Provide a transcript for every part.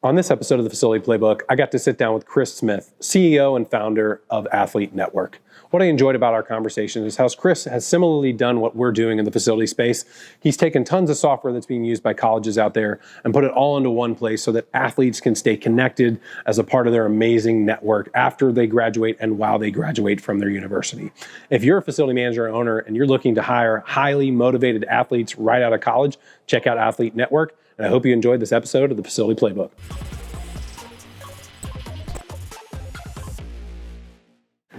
On this episode of the Facility Playbook, I got to sit down with Chris Smith, CEO and founder of Athlete Network. What I enjoyed about our conversation is how Chris has similarly done what we're doing in the facility space. He's taken tons of software that's being used by colleges out there and put it all into one place so that athletes can stay connected as a part of their amazing network after they graduate and while they graduate from their university. If you're a facility manager or owner and you're looking to hire highly motivated athletes right out of college, check out Athlete Network. And I hope you enjoyed this episode of the Facility Playbook.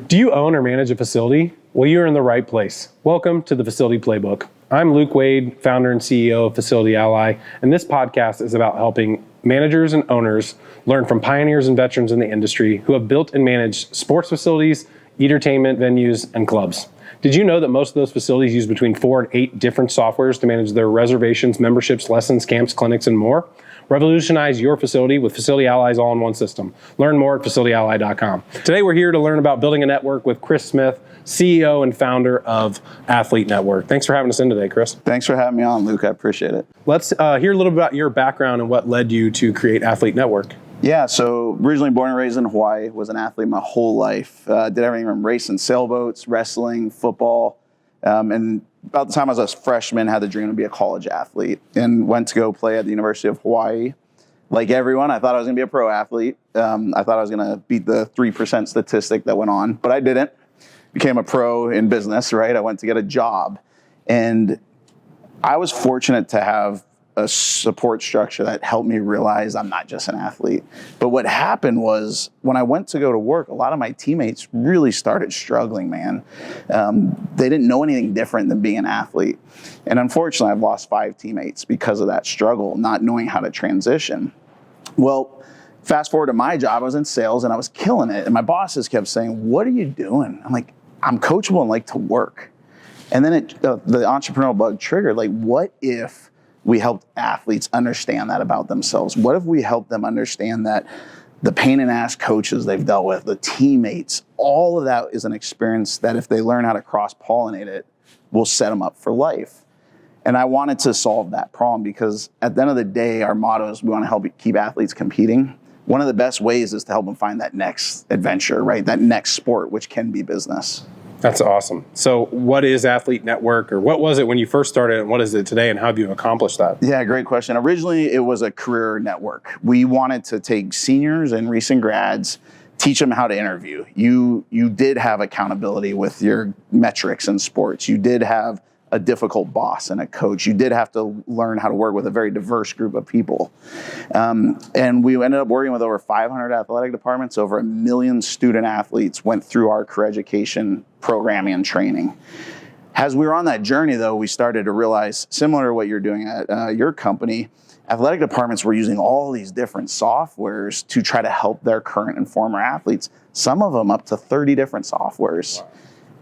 Do you own or manage a facility? Well, you're in the right place. Welcome to the Facility Playbook. I'm Luke Wade, founder and CEO of Facility Ally, and this podcast is about helping managers and owners learn from pioneers and veterans in the industry who have built and managed sports facilities, entertainment venues, and clubs. Did you know that most of those facilities use between 4 and 8 different softwares to manage their reservations, memberships, lessons, camps, clinics, and more? Revolutionize your facility with Facility Ally's all-in-one system. Learn more at facilityally.com. Today we're here to learn about building a network with Chris Smith, CEO and founder of Athlete Network. Thanks for having us in today, Chris. Thanks for having me on, Luke. I appreciate it. Let's hear a little bit about your background and what led you to create Athlete Network. Yeah, so originally born and raised in Hawaii, was an athlete my whole life. Did everything from racing sailboats, wrestling, football, and about the time I was a freshman, had the dream to be a college athlete and went to go play at the University of Hawaii. Like everyone, I thought I was going to be a pro athlete. I thought I was going to beat the 3% statistic that went on, but I didn't. Became a pro in business, right? I went to get a job. And I was fortunate to have a support structure that helped me realize I'm not just an athlete. But what happened was when I went to go to work, a lot of my teammates really started struggling, man. They didn't know anything different than being an athlete. And unfortunately, I've lost 5 teammates because of that struggle, not knowing how to transition. Well, fast forward to my job, I was in sales and I was killing it. And my bosses kept saying, "What are you doing?" I'm like, "I'm coachable and like to work." And then the entrepreneurial bug triggered, like, what if we helped athletes understand that about themselves? What if we helped them understand that the pain in ass coaches they've dealt with, the teammates, all of that is an experience that if they learn how to cross-pollinate it, will set them up for life. And I wanted to solve that problem because at the end of the day, our motto is we want to help keep athletes competing. One of the best ways is to help them find that next adventure, right? That next sport, which can be business. That's awesome. So what is Athlete Network, or what was it when you first started, and what is it today, and how have you accomplished that? Yeah, great question. Originally, it was a career network. We wanted to take seniors and recent grads, teach them how to interview. You did have accountability with your metrics in sports. You did have a difficult boss and a coach. You did have to learn how to work with a very diverse group of people. And we ended up working with over 500 athletic departments. Over 1 million student athletes went through our career education programming and training. As we were on that journey, though, we started to realize, similar to what you're doing at your company, athletic departments were using all these different softwares to try to help their current and former athletes, some of them up to 30 different softwares. Wow.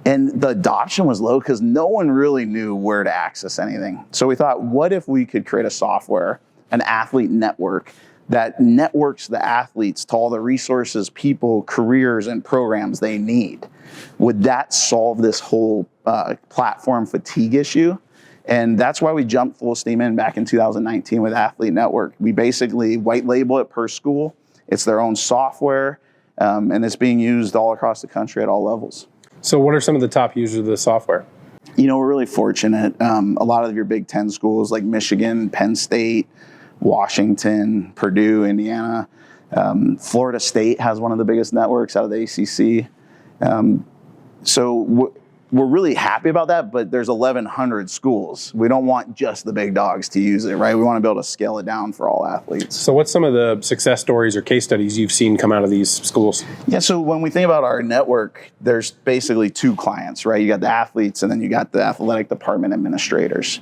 And the adoption was low because no one really knew where to access anything. So we thought, what if we could create a software, an athlete network, that networks the athletes to all the resources, people, careers, and programs they need? Would that solve this whole platform fatigue issue? And that's why we jumped full steam in back in 2019 with Athlete Network. We basically white label it per school. It's their own software, and it's being used all across the country at all levels. So what are some of the top users of the software? You know, we're really fortunate. A lot of your Big Ten schools like Michigan, Penn State, Washington, Purdue, Indiana. Florida State has one of the biggest networks out of the ACC. So we're really happy about that, but there's 1,100 schools. We don't want just the big dogs to use it, right? We want to be able to scale it down for all athletes. So what's some of the success stories or case studies you've seen come out of these schools? Yeah, so when we think about our network, there's basically 2 clients, right? You got the athletes and then you got the athletic department administrators.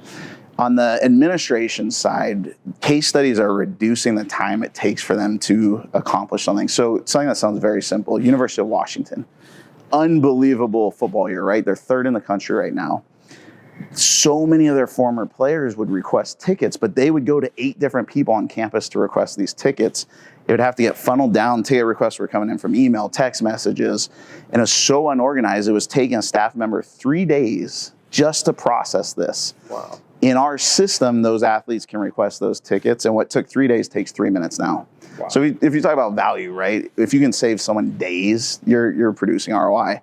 On the administration side, case studies are reducing the time it takes for them to accomplish something. So something that sounds very simple, University of Washington. Unbelievable football year, right? They're 3rd in the country right now. So many of their former players would request tickets, but they would go to 8 different people on campus to request these tickets. It would have to get funneled down. Ticket requests were coming in from email, text messages, and it was so unorganized. It was taking a staff member 3 days just to process this. Wow. In our system, those athletes can request those tickets, and what took 3 days takes 3 minutes now. Wow. So if you talk about value, right? If you can save someone days, you're producing ROI.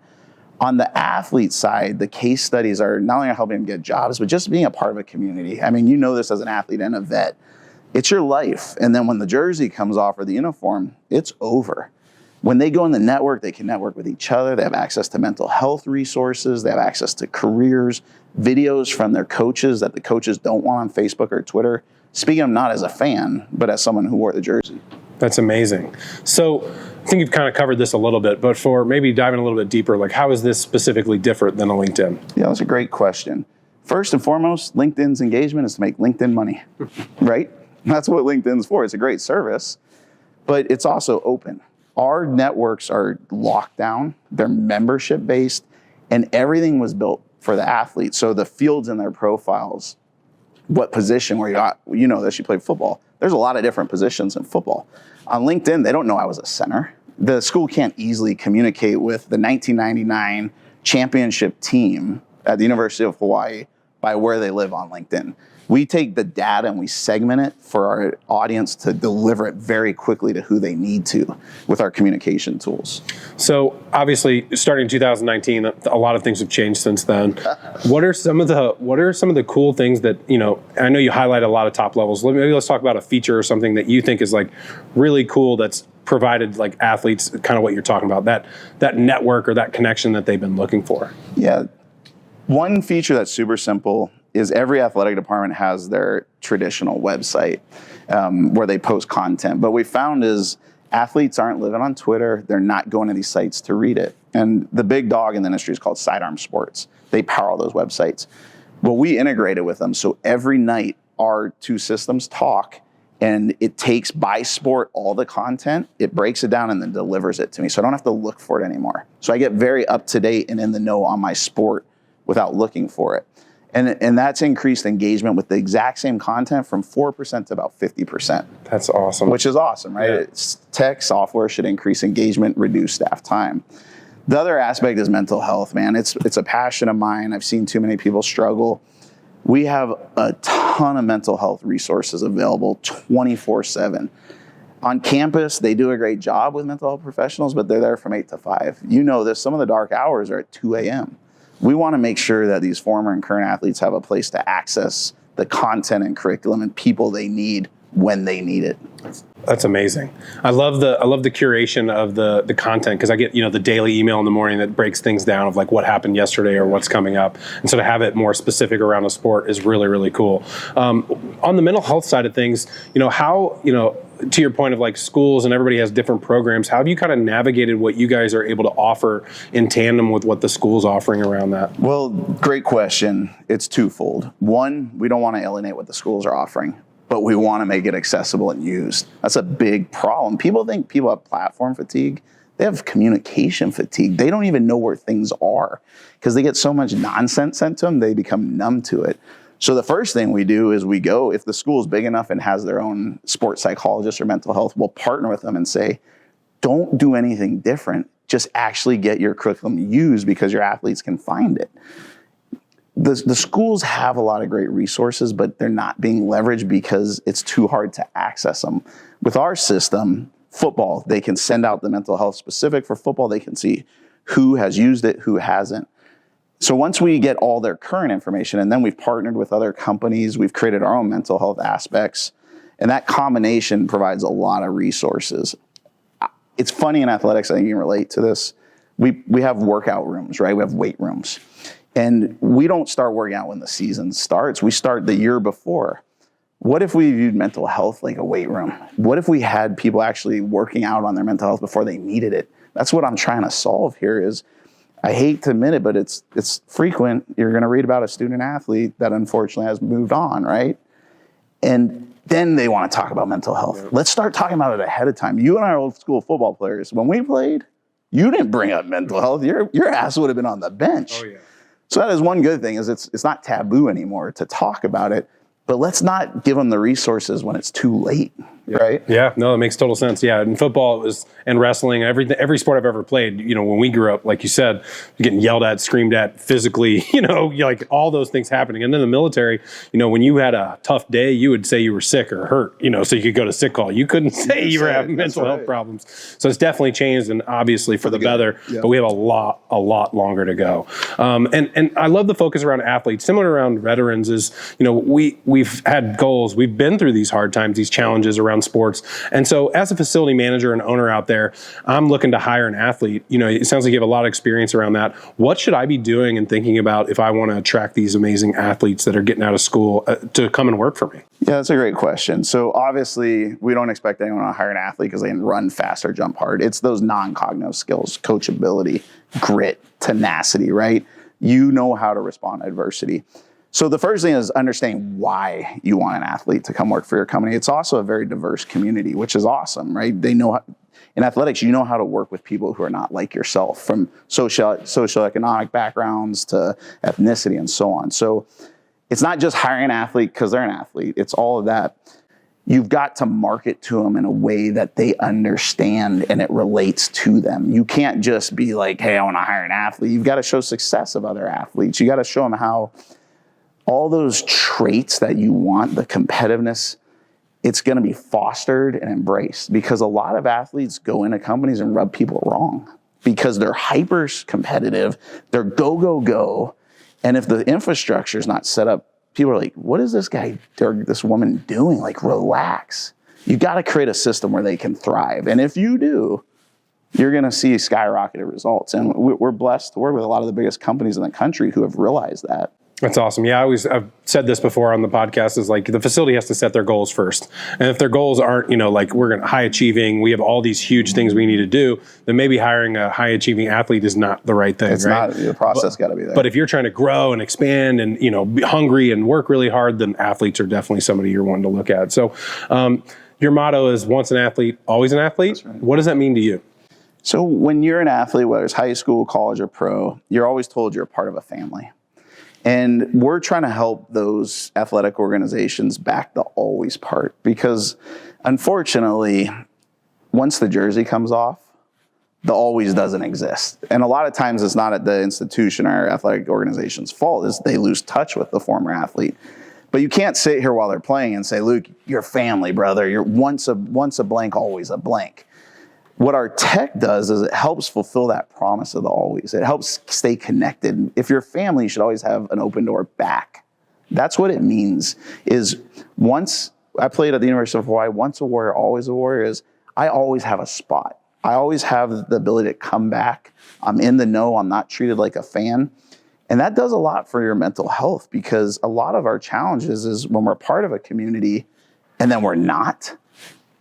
On the athlete side, the case studies are not only helping them get jobs, but just being a part of a community. I mean, you know this as an athlete and a vet. It's your life. And then when the jersey comes off or the uniform, it's over. When they go in the network, they can network with each other. They have access to mental health resources. They have access to careers, videos from their coaches that the coaches don't want on Facebook or Twitter. Speaking of not as a fan, but as someone who wore the jersey. That's amazing. So I think you've kind of covered this a little bit, but for maybe diving a little bit deeper, like how is this specifically different than a LinkedIn? Yeah, that's a great question. First and foremost, LinkedIn's engagement is to make LinkedIn money, right? That's what LinkedIn's for. It's a great service, but it's also open. Our networks are locked down. They're membership based, and everything was built for the athlete. So the fields in their profiles, what position where you know that you played football. There's a lot of different positions in football. On LinkedIn, they don't know I was a center. The school can't easily communicate with the 1999 championship team at the University of Hawaii by where they live on LinkedIn. We take the data and we segment it for our audience to deliver it very quickly to who they need to with our communication tools. So obviously, starting in 2019, a lot of things have changed since then. What are some of the cool things that, I know you highlight a lot of top levels. Maybe let's talk about a feature or something that you think is like really cool that's provided like athletes kind of what you're talking about, that network or that connection that they've been looking for. Yeah. One feature that's super simple is every athletic department has their traditional website where they post content. But what we found is athletes aren't living on Twitter. They're not going to these sites to read it. And the big dog in the industry is called Sidearm Sports. They power all those websites. Well, we integrated with them. So every night our two systems talk, and it takes by sport all the content, it breaks it down and then delivers it to me. So I don't have to look for it anymore. So I get very up to date and in the know on my sport without looking for it. And that's increased engagement with the exact same content from 4% to about 50%. That's awesome. Which is awesome, right? Yeah. It's tech software should increase engagement, reduce staff time. The other aspect is mental health, man. It's a passion of mine. I've seen too many people struggle. We have a ton of mental health resources available 24/7. On campus, they do a great job with mental health professionals, but they're there from 8 to 5. You know this, some of the dark hours are at 2 a.m. We want to make sure that these former and current athletes have a place to access the content and curriculum and people they need when they need it. That's amazing. I love the curation of the content because I get the daily email in the morning that breaks things down of like what happened yesterday or what's coming up, and so to have it more specific around a sport is really, really cool. On the mental health side of things, how to your point of like schools and everybody has different programs, how have you kind of navigated what you guys are able to offer in tandem with what the school's offering around that? Well, great question. It's twofold. One, we don't want to alienate what the schools are offering, but we want to make it accessible and used. That's a big problem. People think people have platform fatigue. They have communication fatigue. They don't even know where things are because they get so much nonsense sent to them, they become numb to it. So the first thing we do is we go, if the school is big enough and has their own sports psychologist or mental health, we'll partner with them and say, don't do anything different. Just actually get your curriculum used because your athletes can find it. The schools have a lot of great resources, but they're not being leveraged because it's too hard to access them. With our system, football, they can send out the mental health specific for football. They can see who has used it, who hasn't. So once we get all their current information, and then we've partnered with other companies, we've created our own mental health aspects, and that combination provides a lot of resources. It's funny in athletics, I think you can relate to this. We have workout rooms, right? We have weight rooms. And we don't start working out when the season starts. We start the year before. What if we viewed mental health like a weight room? What if we had people actually working out on their mental health before they needed it? That's what I'm trying to solve here is, I hate to admit it, but it's frequent. You're going to read about a student athlete that unfortunately has moved on, right? And then they want to talk about mental health. Yeah. Let's start talking about it ahead of time. You and our old school football players, when we played, you didn't bring up mental health. Your ass would have been on the bench. Oh, yeah. So that is one good thing is it's not taboo anymore to talk about it, but let's not give them the resources when it's too late, right? Yeah, no, that makes total sense. Yeah, in football, it was, and wrestling, every sport I've ever played, when we grew up, like you said, getting yelled at, screamed at physically, like all those things happening. And then the military, when you had a tough day, you would say you were sick or hurt, so you could go to sick call. You couldn't say you were having mental health problems. So it's definitely changed, and obviously for the better, but we have a lot longer to go. And I love the focus around athletes. Similar around veterans is, we've had goals. We've been through these hard times, these challenges around sports. And so as a facility manager and owner out there, I'm looking to hire an athlete. It sounds like you have a lot of experience around that. What should I be doing and thinking about if I want to attract these amazing athletes that are getting out of school to come and work for me? Yeah, that's a great question. So obviously, we don't expect anyone to hire an athlete because they can run fast or jump hard. It's those non-cognitive skills, coachability, grit, tenacity, right? You know how to respond to adversity. So the first thing is understanding why you want an athlete to come work for your company. It's also a very diverse community, which is awesome, right? They know in athletics, you know how to work with people who are not like yourself, from socioeconomic backgrounds to ethnicity and so on. So it's not just hiring an athlete because they're an athlete. It's all of that. You've got to market to them in a way that they understand and it relates to them. You can't just be like, hey, I want to hire an athlete. You've got to show success of other athletes. You got to show them how all those traits that you want, the competitiveness, it's going to be fostered and embraced, because a lot of athletes go into companies and rub people wrong because they're hyper competitive. They're go. And if the infrastructure is not set up, people are like, what is this guy or this woman doing? Like, relax. You got to create a system where they can thrive. And if you do, you're going to see skyrocketed results. And we're blessed to work with a lot of the biggest companies in the country who have realized that. That's awesome. Yeah, I've said this before on the podcast, is like the facility has to set their goals first. And if their goals aren't, like we're going to high achieving, we have all these huge things we need to do, then maybe hiring a high achieving athlete is not the right thing. It's right? not, the process got to be there. But if you're trying to grow and expand and, be hungry and work really hard, then athletes are definitely somebody you're wanting to look at. So your motto is once an athlete, always an athlete. That's right. What does that mean to you? So when you're an athlete, whether it's high school, college, or pro, you're always told you're a part of a family. And we're trying to help those athletic organizations back the always part, because unfortunately, once the jersey comes off, the always doesn't exist. And a lot of times it's not at the institution or athletic organization's fault, is they lose touch with the former athlete. But you can't sit here while they're playing and say, Luke, you're family, brother. You're once a blank, always a blank. What our tech does is it helps fulfill that promise of the always. It helps stay connected. If you're family, you should always have an open door back. That's what it means. Is once I played at the University of Hawaii, once a warrior, always a warrior, is I always have a spot. I always have the ability to come back. I'm in the know. I'm not treated like a fan. And that does a lot for your mental health, because a lot of our challenges is when we're part of a community and then we're not.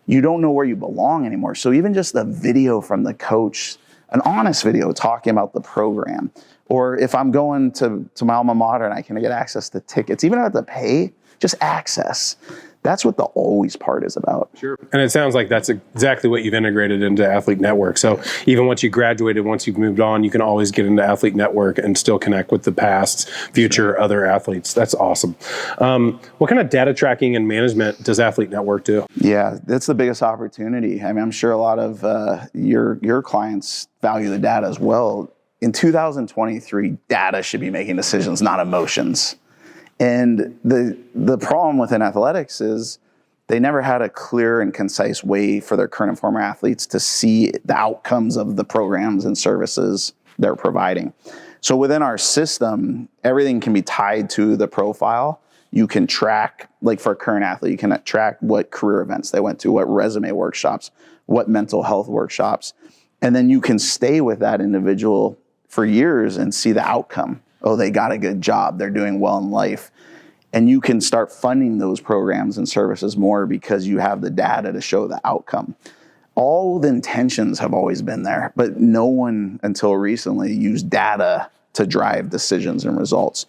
You don't know where you belong anymore. So even just a video from the coach, an honest video talking about the program, or if I'm going to my alma mater and I can get access to tickets, even if I have to pay, just access. That's what the always part is about. Sure. And it sounds like that's exactly what you've integrated into Athlete Network. So even once you graduated, once you've moved on, you can always get into Athlete Network and still connect with the past, future, other athletes. That's awesome. What kind of data tracking and management does Athlete Network do? Yeah, that's the biggest opportunity. I mean, I'm sure a lot of your clients value the data as well. In 2023, data should be making decisions, not emotions. And the problem within athletics is they never had a clear and concise way for their current and former athletes to see the outcomes of the programs and services they're providing. So within our system, everything can be tied to the profile. You can track, like for a current athlete, you can track what career events they went to, what resume workshops, what mental health workshops. And then you can stay with that individual for years and see the outcome. Oh, they got a good job. They're doing well in life. And you can start funding those programs and services more because you have the data to show the outcome. All the intentions have always been there, but no one until recently used data to drive decisions and results.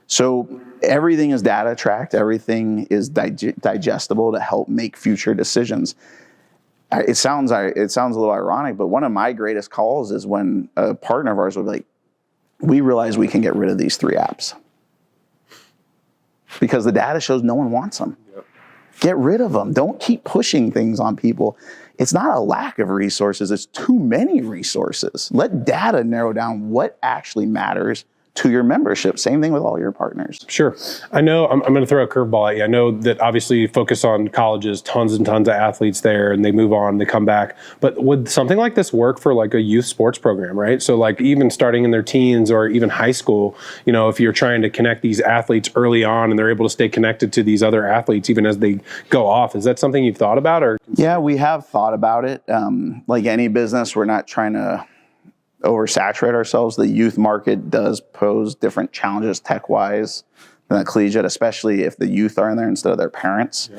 So everything is data tracked. Everything is digestible to help make future decisions. It sounds a little ironic, but one of my greatest calls is when a partner of ours will be like, we realize we can get rid of these 3 apps because the data shows no one wants them. Yep. Get rid of them. Don't keep pushing things on people. It's not a lack of resources. It's too many resources. Let data narrow down what actually matters to your membership. Same thing with all your partners. Sure. I know I'm going to throw a curveball at you. I know that obviously you focus on colleges, tons and tons of athletes there, and they move on, they come back. But would something like this work for like a youth sports program, right? So like even starting in their teens or even high school, if you're trying to connect these athletes early on and they're able to stay connected to these other athletes even as they go off, is that something you've thought about? Or Yeah, we have thought about it. Like any business, we're not trying to oversaturate ourselves. The youth market does pose different challenges tech-wise than the collegiate, especially if the youth are in there instead of their parents.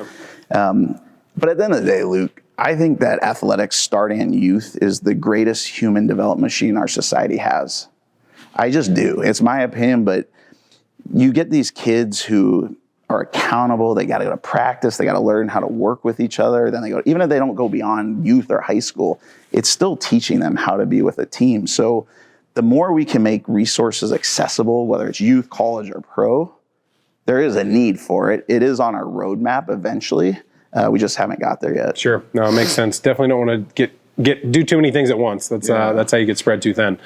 Yep. But at the end of the day, Luke, I think that athletics starting in youth is the greatest human development machine our society has. I just do. It's my opinion, but you get these kids who are accountable. They got to go to practice. They got to learn how to work with each other. Then even if they don't go beyond youth or high school, it's still teaching them how to be with a team. So the more we can make resources accessible, whether it's youth, college, or pro, there is a need for it. It is on our roadmap eventually. We just haven't got there yet. Sure. No, it makes sense. Definitely don't want to do too many things at once. That's how you get spread too thin.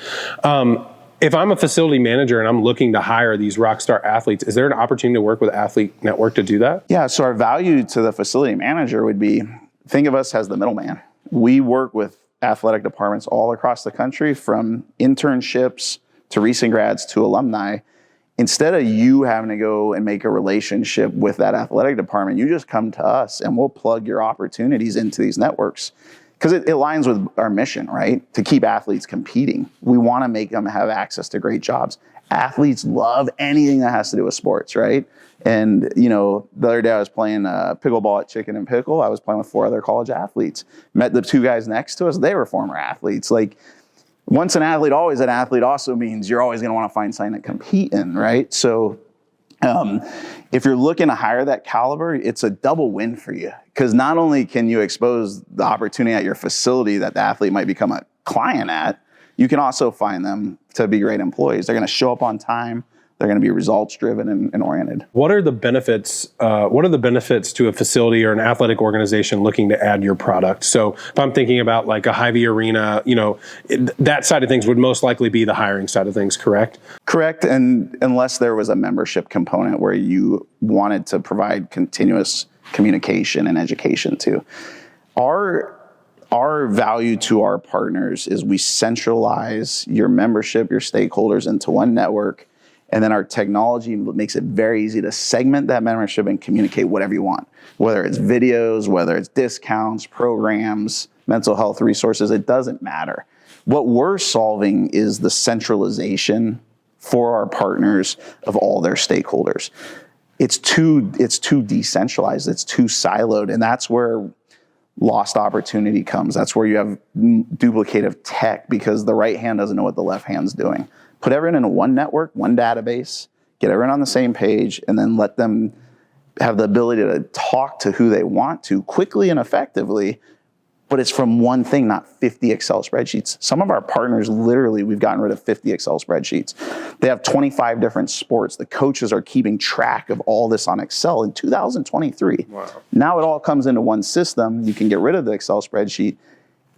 If I'm a facility manager and I'm looking to hire these rock star athletes, is there an opportunity to work with Athlete Network to do that? Yeah, so our value to the facility manager would be, think of us as the middleman. We work with athletic departments all across the country, from internships to recent grads to alumni. Instead of you having to go and make a relationship with that athletic department, you just come to us and we'll plug your opportunities into these networks. Because it aligns with our mission, right? To keep athletes competing. We want to make them have access to great jobs. Athletes love anything that has to do with sports, right? And, the other day I was playing pickleball at Chicken and Pickle. I was playing with 4 other college athletes. Met the 2 guys next to us. They were former athletes. Like, once an athlete, always an athlete also means you're always going to want to find something to compete in, right? So if you're looking to hire that caliber, it's a double win for you, because not only can you expose the opportunity at your facility that the athlete might become a client at, you can also find them to be great employees. They're going to show up on time. They're going to be results driven and oriented. What are the benefits to a facility or an athletic organization looking to add your product? So if I'm thinking about like a Hy-Vee arena, that side of things would most likely be the hiring side of things, correct? Correct. And unless there was a membership component where you wanted to provide continuous communication and education to. Our value to our partners is we centralize your membership, your stakeholders into one network. And then our technology makes it very easy to segment that membership and communicate whatever you want, whether it's videos, whether it's discounts, programs, mental health resources, it doesn't matter. What we're solving is the centralization for our partners of all their stakeholders. It's too decentralized, it's too siloed, and that's where lost opportunity comes. That's where you have duplicative tech, because the right hand doesn't know what the left hand's doing. Put everyone in one network, one database, get everyone on the same page, and then let them have the ability to talk to who they want to quickly and effectively, but it's from one thing, not 50 Excel spreadsheets. Some of our partners, literally, we've gotten rid of 50 Excel spreadsheets. They have 25 different sports. The coaches are keeping track of all this on Excel in 2023. Wow. Now it all comes into one system. You can get rid of the Excel spreadsheet.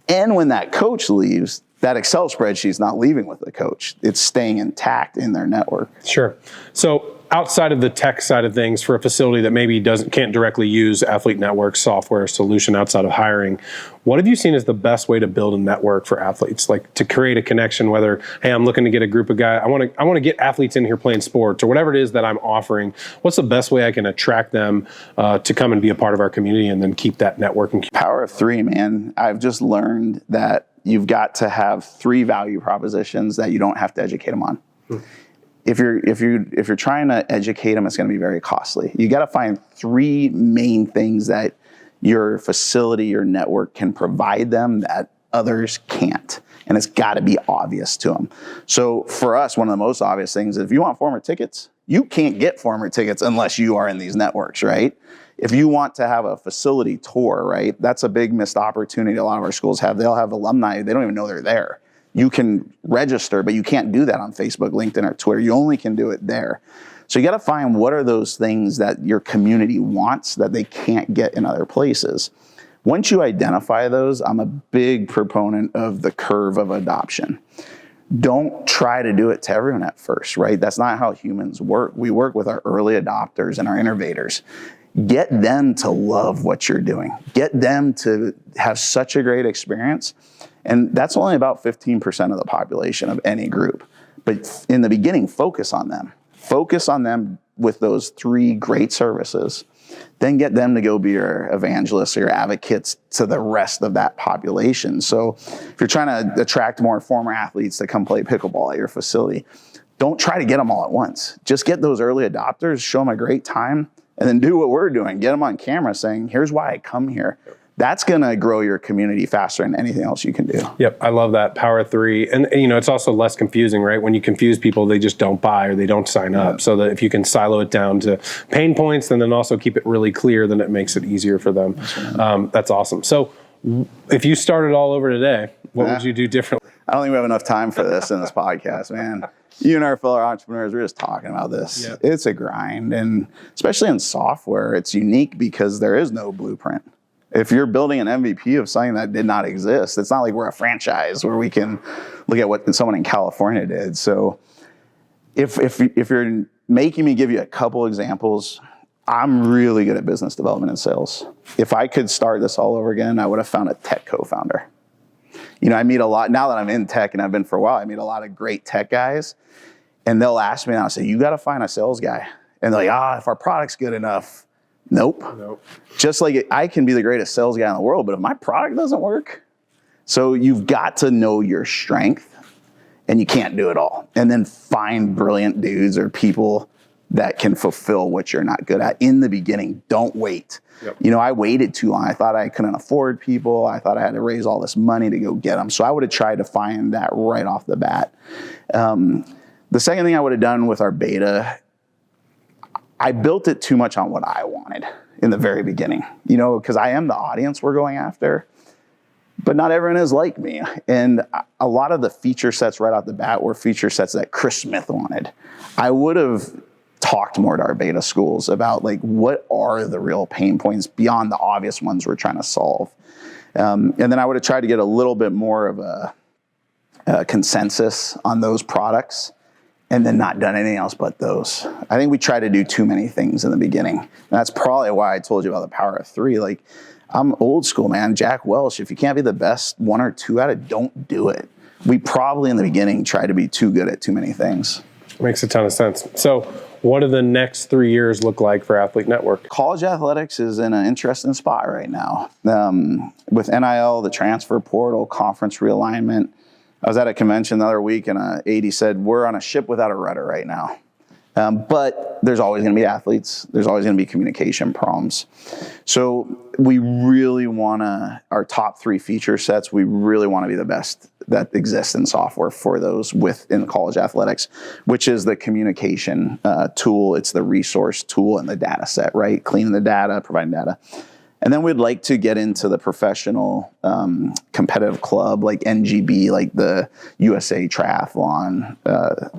And when that coach leaves, that Excel spreadsheet is not leaving with the coach. It's staying intact in their network. Sure. So outside of the tech side of things, for a facility that maybe can't directly use Athlete Network software solution outside of hiring, what have you seen as the best way to build a network for athletes? Like to create a connection, whether, hey, I'm looking to get a group of guys, I want to get athletes in here playing sports, or whatever it is that I'm offering. What's the best way I can attract them to come and be a part of our community and then keep that networking? Power of 3, man. I've just learned that you've got to have 3 value propositions that you don't have to educate them on. If you're trying to educate them, it's going to be very costly. You got to find 3 main things that your facility, your network can provide them that others can't. And it's got to be obvious to them. So for us, one of the most obvious things is if you want former tickets, you can't get former tickets unless you are in these networks, right? If you want to have a facility tour, right, that's a big missed opportunity a lot of our schools have. They'll have alumni, they don't even know they're there. You can register, but you can't do that on Facebook, LinkedIn, or Twitter. You only can do it there. So you got to find what are those things that your community wants that they can't get in other places. Once you identify those, I'm a big proponent of the curve of adoption. Don't try to do it to everyone at first, right? That's not how humans work. We work with our early adopters and our innovators. Get them to love what you're doing. Get them to have such a great experience. And that's only about 15% of the population of any group. But in the beginning, focus on them. Focus on them with those 3 great services. Then get them to go be your evangelists or your advocates to the rest of that population. So if you're trying to attract more former athletes to come play pickleball at your facility, don't try to get them all at once. Just get those early adopters, show them a great time, and then do what we're doing. Get them on camera saying, here's why I come here. That's going to grow your community faster than anything else you can do. Yep, I love that. Power of 3. And it's also less confusing, right? When you confuse people, they just don't buy or they don't sign up. So that if you can silo it down to pain points and then also keep it really clear, then it makes it easier for them. That's awesome. So if you started all over today, what would you do differently? I don't think we have enough time for this in this podcast, man. You and our fellow entrepreneurs, we're just talking about this. Yep. It's a grind. And especially in software, it's unique because there is no blueprint. If you're building an MVP of something that did not exist, it's not like we're a franchise where we can look at what someone in California did. So if you're making me give you a couple examples, I'm really good at business development and sales. If I could start this all over again, I would have found a tech co-founder. I meet a lot, now that I'm in tech and I've been for a while, I meet a lot of great tech guys, and they'll ask me and I'll say, you got to find a sales guy. And they're like, if our product's good enough. Nope. Just like I can be the greatest sales guy in the world, but if my product doesn't work, so you've got to know your strength and you can't do it all. And then find brilliant dudes or people that can fulfill what you're not good at in the beginning. Don't wait. Yep. I waited too long. I thought I couldn't afford people. I thought I had to raise all this money to go get them. So I would have tried to find that right off the bat. The second thing I would have done with our beta, I built it too much on what I wanted in the very beginning, because I am the audience we're going after, but not everyone is like me. And a lot of the feature sets right off the bat were feature sets that Chris Smith wanted. I would have talked more to our beta schools about what are the real pain points beyond the obvious ones we're trying to solve. And then I would have tried to get a little bit more of a consensus on those products, and then not done anything else but those. I think we try to do too many things in the beginning. And that's probably why I told you about the power of 3. I'm old school, man. Jack Welch, if you can't be the best 1 or 2 at it, don't do it. We probably in the beginning try to be too good at too many things. Makes a ton of sense. So what do the next 3 years look like for Athlete Network? College athletics is in an interesting spot right now. With NIL, the transfer portal, conference realignment. I was at a convention the other week and an AD said, we're on a ship without a rudder right now. But there's always going to be athletes. There's always going to be communication problems. So we really want to, our top 3 feature sets, we really want to be the best that exists in software for those within college athletics, which is the communication tool. It's the resource tool and the data set, right? Cleaning the data, providing data. And then we'd like to get into the professional competitive club like NGB, like the USA Triathlon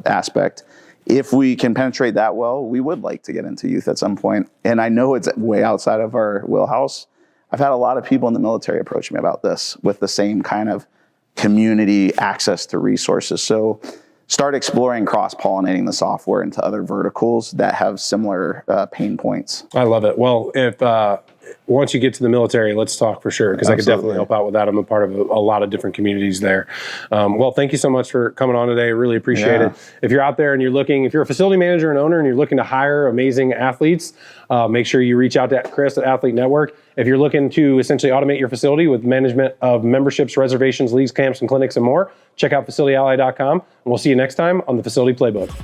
aspect. If we can penetrate that well, we would like to get into youth at some point. And I know it's way outside of our wheelhouse. I've had a lot of people in the military approach me about this with the same kind of community access to resources. So start exploring cross-pollinating the software into other verticals that have similar pain points. I love it. Well, if once you get to the military, let's talk for sure, because I could definitely help out with that. I'm a part of a lot of different communities there. Well, thank you so much for coming on today. Really appreciate it. If you're out there and if you're a facility manager and owner and you're looking to hire amazing athletes, make sure you reach out to Chris at Athlete Network. If you're looking to essentially automate your facility with management of memberships, reservations, leagues, camps, and clinics, and more, check out facilityally.com. And we'll see you next time on the Facility Playbook.